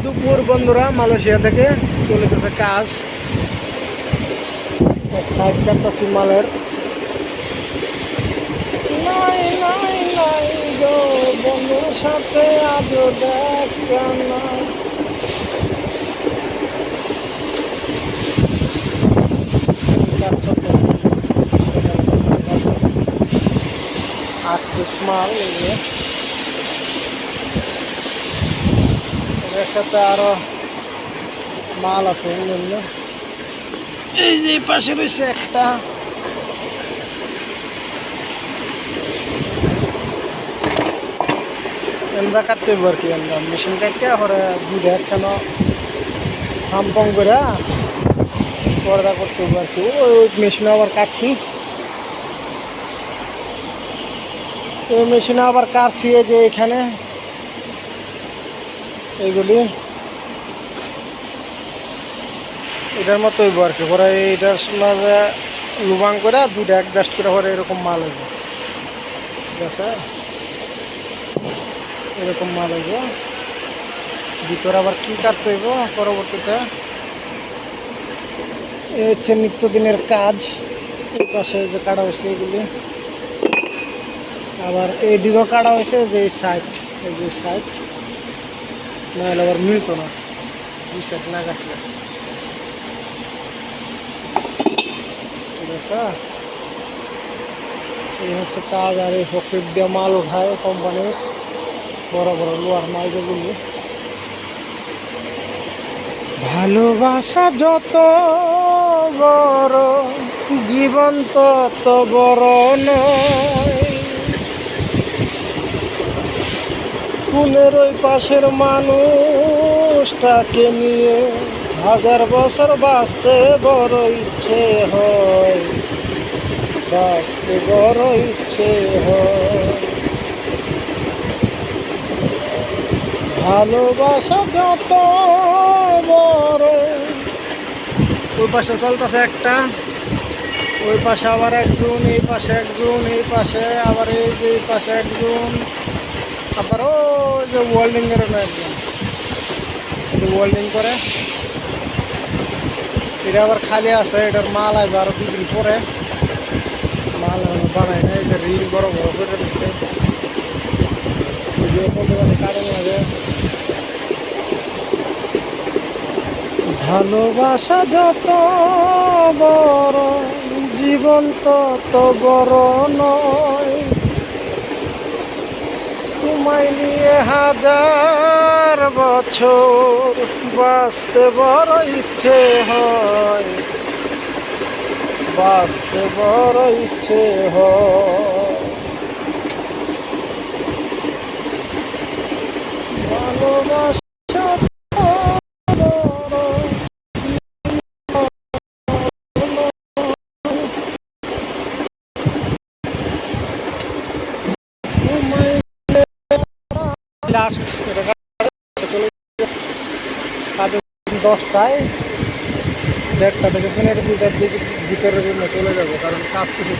দুপুর বন্ধুরা, মালয়েশিয়া থেকে চলে গেছে কাজ। এক সাইড কাটতাছি মালের। নাই নাই নাই গো বন্ধুর সাথে আজও দেখা নাই। মাল এর সাথে আরো মাল আছে অন্যান্য। এই যে পাশে রয়েছে একটা আমরা কাটতে হইব আর কি। আমরা মেশিন কাটতে পরে দুধ একখানো সাম্পং করে পর্দা করতে হইব আর কি। ওই মেশিনে আবার কাটছি, এই মেশিনে আবার কাটছি। এই যে এখানে এইগুলি এটার মতো হইব আর কি। পরে এইটার মাঝে লুবাং করে দুধ অ্যাডজাস্ট করে পরে এরকম মাল হইব। ঠিক আছে, এরকম মাল হইব। ভিতরে আবার কি কাটতে হইব পরবর্তীতে। এই হচ্ছে নিত্যদিনের কাজ। এই পাশে যে কাটা হয়েছে এগুলি, আবার এই দিকেও কাটা হয়েছে যে সাইড, এই যে সাইড নাহলে আবার মিলতো না দুই সাইড না কাটলে। ঠিক আছে, এই হচ্ছে কাজ। আর এই ফকির দিয়ে মাল উঠায় কোম্পানির বড় বড় লোহার মাল যেগুলি। ভালোবাসা যত বড় জীবন তত বড় নয়। ফুলের ওই পাশের মানুষটাকে নিয়ে 1000 বছর বাঁচতে বড় ইচ্ছে হয়, বাঁচতে বড় ইচ্ছে হয়। ভালোবাসা যত বড়। ওই পাশে চলতেছে একটা, ওই পাশে আবার একজন, এই পাশে একজন, এই পাশে আবার এই যে এই পাশে একজন, আবার ওই যে ওয়েল্ডিং এর একজন ওয়েল্ডিং করে। এটা আবার খালি আছে, এটার মাল আসবে আরো 2 দিন পরে। মাল বানায় না, এটা রিল বড় বড় করে দিচ্ছে। ভালোবাসা যত বড় জীবন তত বড় নয়। তোমায় নিয়ে 1000 বছর বাঁচতে বড় ইচ্ছে হয়, বাঁচতে বড় ইচ্ছে হয়। ভালোবাসা লাস্ট 10টায় 1:30 থেকে 1:30 2টার দিকে ভিতরে চলে যাবো, কারণ কাজ কিছু